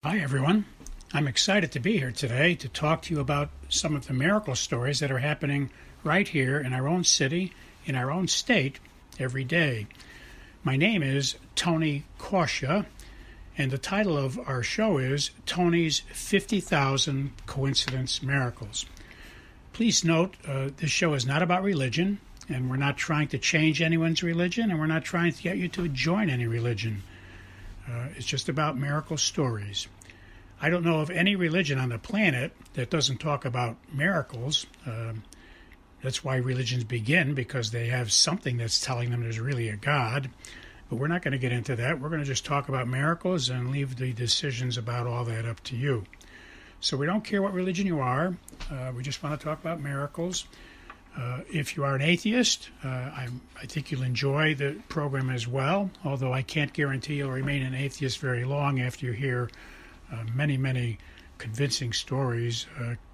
Hi, everyone. I'm excited to be here today to talk to you about some of the miracle stories that are happening right here in our own city, in our own state, every day. My name is Tony Kausha, and the title of our show is Tony's 50,000 Coincidence Miracles. Please note, this show is not about religion, and we're not trying to change anyone's religion, and we're not trying to get you to join any religion. It's just about miracle stories. I don't know of any religion on the planet that doesn't talk about miracles. That's why religions begin, because they have something that's telling them there's really a God. But we're not going to get into that. We're going to just talk about miracles and leave the decisions about all that up to you. So we don't care what religion you are. We just want to talk about miracles. If you are an atheist, I think you'll enjoy the program as well, although I can't guarantee you'll remain an atheist very long after you hear many convincing stories,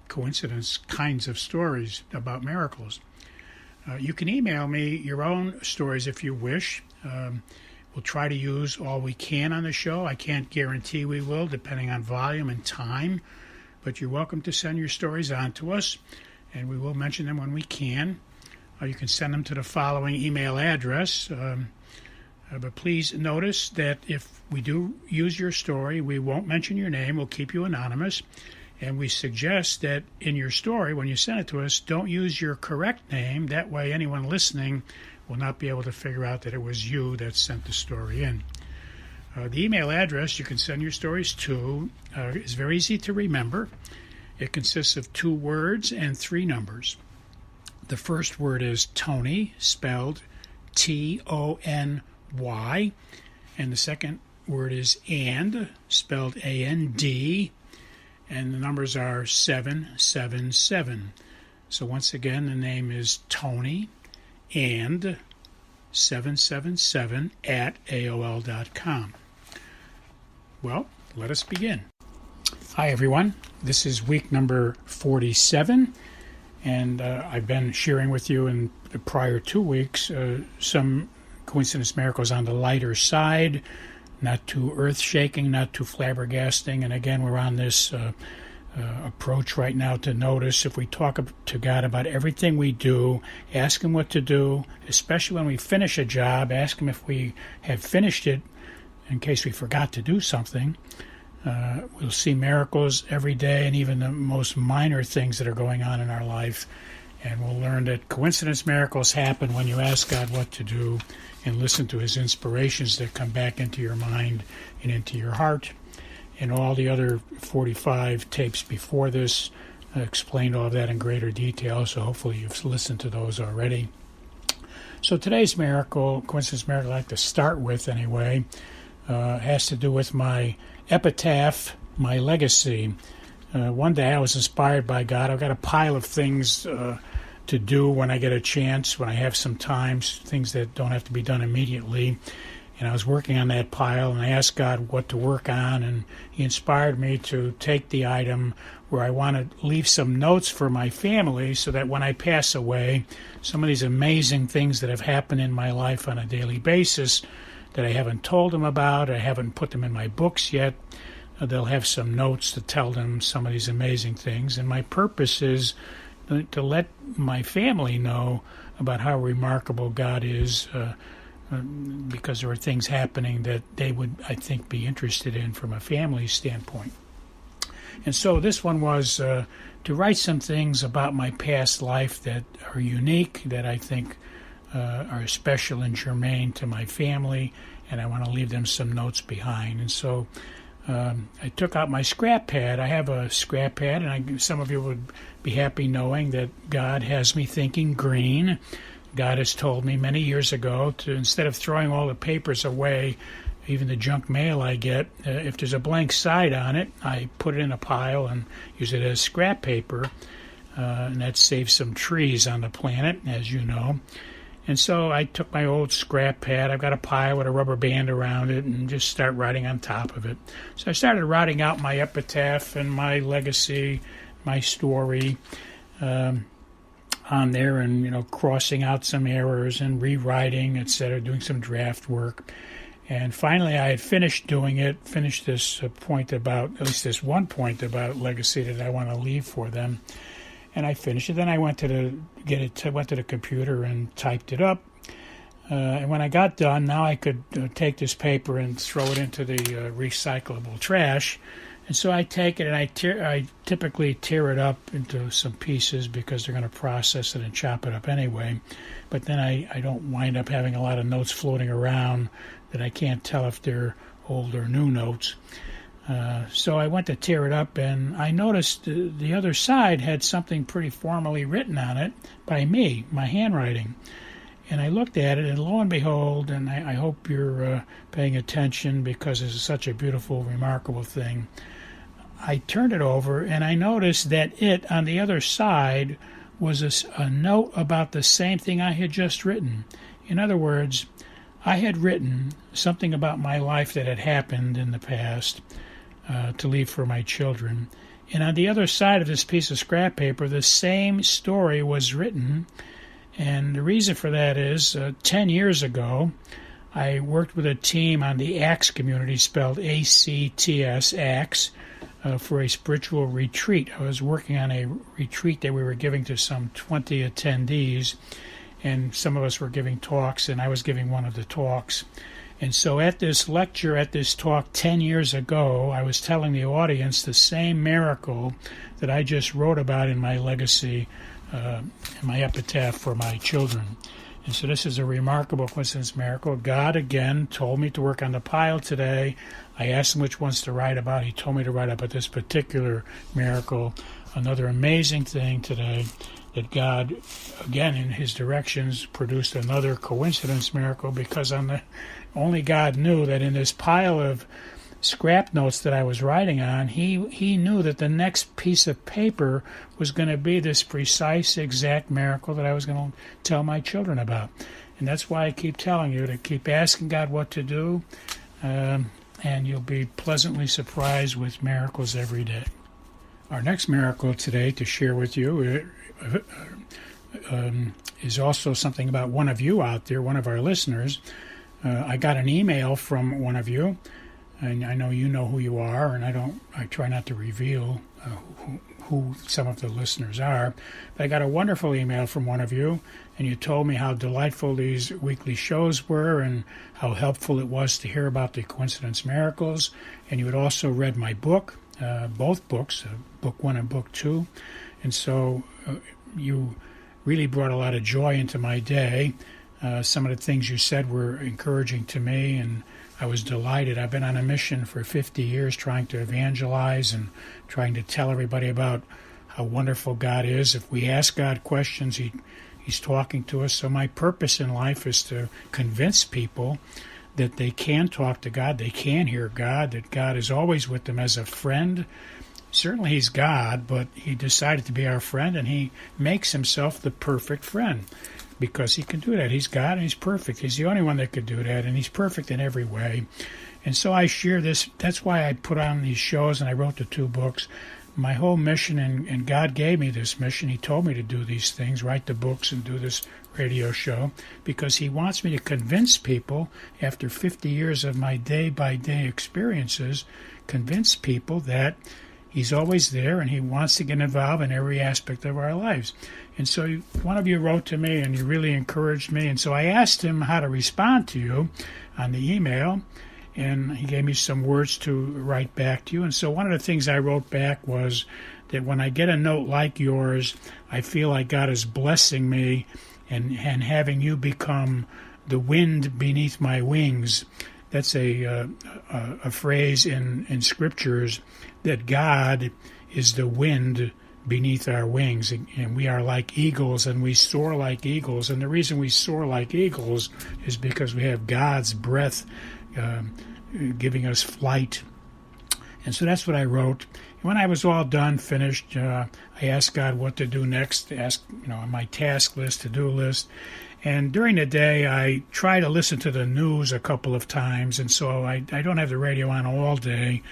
coincidence kinds of stories about miracles. You can email me your own stories if you wish. We'll try to use all we can on the show. I can't guarantee we will, depending on volume and time, but you're welcome to send your stories on to us, and we will mention them when we can. You can send them to the following email address. But please notice that if we do use your story, we won't mention your name. We'll keep you anonymous. And we suggest that in your story, when you send it to us, don't use your correct name. That way anyone listening will not be able to figure out that it was you that sent the story in. The email address you can send your stories to is very easy to remember. It consists of 2 words and 3 numbers. The first word is Tony, spelled Tony, and the second word is and, spelled A-N-D, and the numbers are 777. So once again, the name is Tony and 777 at AOL.com. Well, let us begin. Hi, everyone. This is week number 47, and I've been sharing with you in the prior 2 weeks some coincidence miracles on the lighter side, not too earth-shaking, not too flabbergasting. And again, we're on this approach right now to notice if we talk to God about everything we do, ask Him what to do, especially when we finish a job, ask Him if we have finished it in case we forgot to do something. We'll see miracles every day, and even the most minor things that are going on in our life. And we'll learn that coincidence miracles happen when you ask God what to do and listen to His inspirations that come back into your mind and into your heart. And all the other 45 tapes before this explained all of that in greater detail, so hopefully you've listened to those already. So today's miracle, coincidence miracle I'd like to start with anyway, has to do with my epitaph, my legacy. One day I was inspired by God. I've got a pile of things to do when I get a chance, when I have some time, things that don't have to be done immediately. And I was working on that pile, and I asked God what to work on, and He inspired me to take the item where I want to leave some notes for my family so that when I pass away, some of these amazing things that have happened in my life on a daily basis that I haven't told them about, I haven't put them in my books yet, they'll have some notes to tell them some of these amazing things. And my purpose is to let my family know about how remarkable God is, because there are things happening that they would, I think, be interested in from a family standpoint. And so this one was to write some things about my past life that are unique, that I think are special and germane to my family, and I want to leave them some notes behind. And so I took out my ScrapPd. I have a ScrapPd, and some of you would be happy knowing that God has me thinking green. God has told me many years ago to, instead of throwing all the papers away, even the junk mail I get, if there's a blank side on it, I put it in a pile and use it as scrap paper, and that saves some trees on the planet, as you know. And so I took my old ScrapPd, I've got a pile with a rubber band around it, and just start writing on top of it. So I started writing out my epitaph and my legacy, my story on there, and crossing out some errors and rewriting, etc., doing some draft work. And finally, I had finished doing it, finished this point about, at least this one point about legacy that I want to leave for them. And I finished it. Then I went to the computer and typed it up. And when I got done, now I could take this paper and throw it into the recyclable trash. And so I take it and I typically tear it up into some pieces because they're going to process it and chop it up anyway. But then I don't wind up having a lot of notes floating around that I can't tell if they're old or new notes. So I went to tear it up, and I noticed the other side had something pretty formally written on it by me, my handwriting. And I looked at it, and lo and behold, and I hope you're paying attention because this is such a beautiful, remarkable thing. I turned it over, and I noticed that it, on the other side, was a note about the same thing I had just written. In other words, I had written something about my life that had happened in the past to leave for my children. And on the other side of this piece of scrap paper, the same story was written. And the reason for that is 10 years ago, I worked with a team on the ACTS community, spelled ACTS, ACTS, for a spiritual retreat. I was working on a retreat that we were giving to some 20 attendees, and some of us were giving talks, and I was giving one of the talks. And so at this lecture, at this talk 10 years ago, I was telling the audience the same miracle that I just wrote about in my legacy, my epitaph for my children. And so this is a remarkable coincidence miracle. God, again, told me to work on the pile today. I asked him which ones to write about. He told me to write about this particular miracle. Another amazing thing today, that God, again, in his directions, produced another coincidence miracle, because only God knew that in this pile of scrap notes that I was writing on, he knew that the next piece of paper was going to be this precise, exact miracle that I was going to tell my children about. And that's why I keep telling you to keep asking God what to do, and you'll be pleasantly surprised with miracles every day. Our next miracle today to share with you is also something about one of you out there, one of our listeners. I got an email from one of you, and I know you know who you are, and I try not to reveal who some of the listeners are. But I got a wonderful email from one of you, and you told me how delightful these weekly shows were and how helpful it was to hear about the coincidence miracles. And you had also read my book, both books, book 1 and book 2. And so you really brought a lot of joy into my day. Some of the things you said were encouraging to me, and I was delighted. I've been on a mission for 50 years trying to evangelize and trying to tell everybody about how wonderful God is. If we ask God questions, He's talking to us. So my purpose in life is to convince people that they can talk to God, they can hear God, that God is always with them as a friend. Certainly He's God, but He decided to be our friend, and He makes Himself the perfect friend, because He can do that. He's God and He's perfect. He's the only one that could do that, and He's perfect in every way. And so I share this. That's why I put on these shows, and I wrote the 2 books. My whole mission, and God gave me this mission. He told me to do these things, write the books and do this radio show, because He wants me to convince people, after 50 years of my day-by-day experiences, convince people that He's always there, and He wants to get involved in every aspect of our lives. And so one of you wrote to me, and you really encouraged me. And so I asked him how to respond to you on the email, and he gave me some words to write back to you. And so one of the things I wrote back was that when I get a note like yours, I feel like God is blessing me and having you become the wind beneath my wings. That's a phrase in scriptures, that God is the wind beneath our wings, and we are like eagles, and we soar like eagles. And the reason we soar like eagles is because we have God's breath giving us flight. And so that's what I wrote. And when I was all done, finished, I asked God what to do next, on my task list, to-do list. And during the day, I try to listen to the news a couple of times, and so I don't have the radio on all day,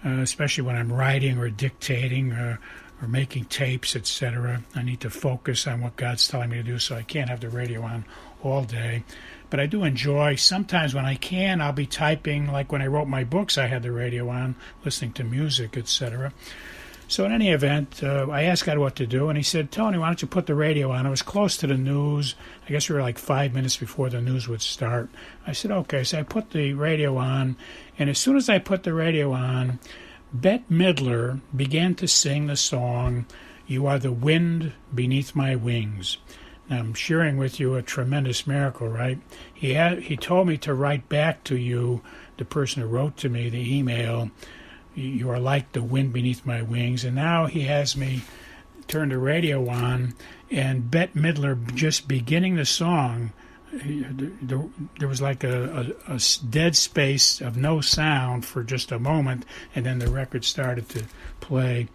especially when I'm writing or dictating or making tapes, etc. I need to focus on what God's telling me to do, so I can't have the radio on all day. But I do enjoy, sometimes when I can, I'll be typing, like when I wrote my books, I had the radio on, listening to music, etc. So in any event, I asked God what to do, and he said, Tony, why don't you put the radio on? It was close to the news. I guess we were like 5 minutes before the news would start. I said, okay. So I put the radio on, and as soon as I put the radio on, Bette Midler began to sing the song, You Are the Wind Beneath My Wings. Now, I'm sharing with you a tremendous miracle, right? He told me to write back to you, the person who wrote to me, the email, you are like the wind beneath my wings. And now he has me turn the radio on, and Bette Midler just beginning the song, there was like a dead space of no sound for just a moment, and then the record started to play.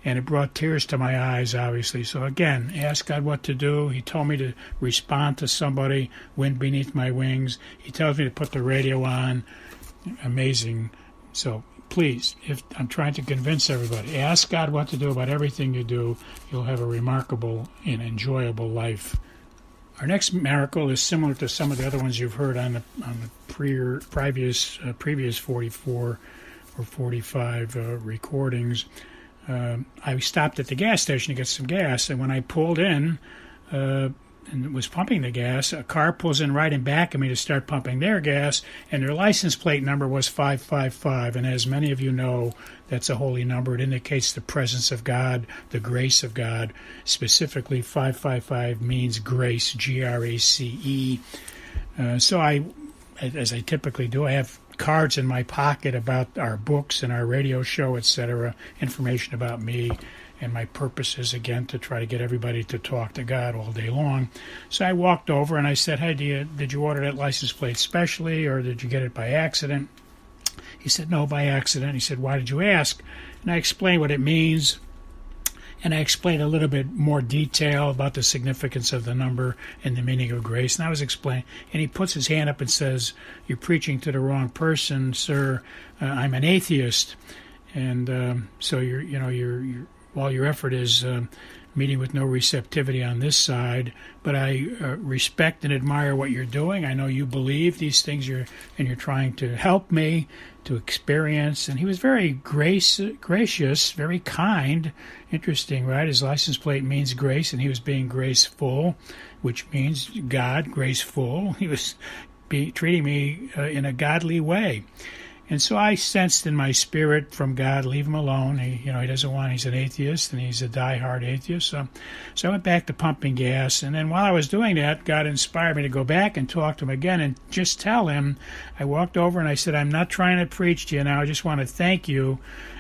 And it brought tears to my eyes, obviously. So again, ask God what to do. He told me to respond to somebody, wind beneath my wings. He tells me to put the radio on. Amazing. So please, if I'm trying to convince everybody, ask God what to do about everything you do. You'll have a remarkable and enjoyable life. Our next miracle is similar to some of the other ones you've heard on the previous 44 or 45 recordings. I stopped at the gas station to get some gas, and when I pulled in and was pumping the gas, a car pulls in right in back of me to start pumping their gas, and their license plate number was 555, and as many of you know, that's a holy number. It indicates the presence of God, the grace of God. Specifically, 555 means grace, G-R-A-C-E. So I, as I typically do, I have cards in my pocket about our books and our radio show, etc., information about me, and my purpose is, again, to try to get everybody to talk to God all day long. So I walked over and I said, hey, did you order that license plate specially, or did you get it by accident? He said, no, by accident. He said, why did you ask? And I explained what it means, and I explained a little bit more detail about the significance of the number and the meaning of grace. And I was explaining, and he puts his hand up and says, you're preaching to the wrong person, sir. I'm an atheist. And so while your effort is meeting with no receptivity on this side, but I respect and admire what you're doing. I know you believe these things, and you're trying to help me to experience. And he was very gracious, very kind. Interesting, right? His license plate means grace, and he was being graceful, which means God, graceful. He was treating me in a godly way. And so I sensed in my spirit from God, leave him alone. He doesn't want, he's an atheist, and he's a diehard atheist. So I went back to pumping gas. And then while I was doing that, God inspired me to go back and talk to him again and just tell him. I walked over and I said, I'm not trying to preach to you now. I just want to thank you.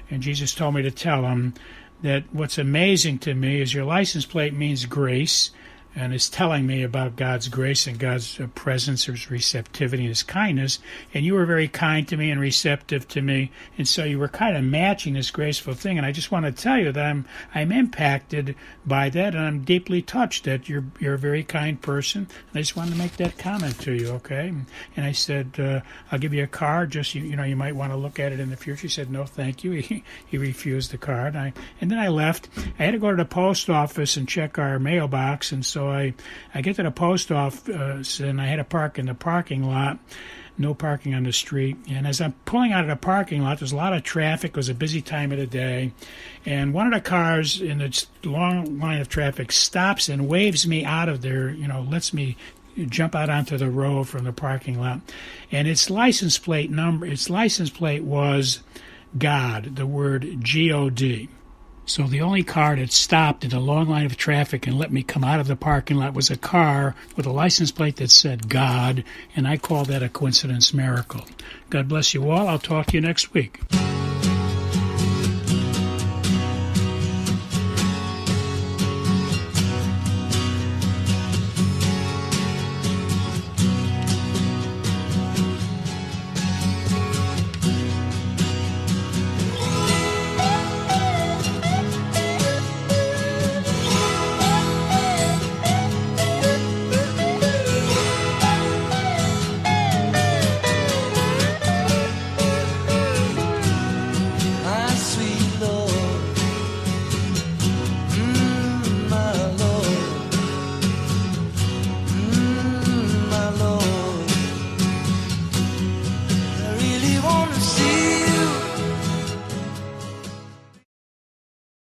And Jesus told me to tell him that what's amazing to me is your license plate means grace, and is telling me about God's grace and God's presence, His receptivity and His kindness. And you were very kind to me and receptive to me, and so you were kind of matching this graceful thing. And I just want to tell you that I'm impacted by that, and I'm deeply touched that you're a very kind person. And I just wanted to make that comment to you, okay? And I said, I'll give you a card. Just you might want to look at it in the future. He said, no, thank you. He refused the card. And then I left. I had to go to the post office and check our mailbox, and so I get to the post office, and I had to park in the parking lot, no parking on the street. And as I'm pulling out of the parking lot, there's a lot of traffic. It was a busy time of the day. And one of the cars in the long line of traffic stops and waves me out of there, lets me jump out onto the road from the parking lot. And its license plate was God, the word GOD. So the only car that stopped in a long line of traffic and let me come out of the parking lot was a car with a license plate that said God, and I call that a coincidence miracle. God bless you all. I'll talk to you next week.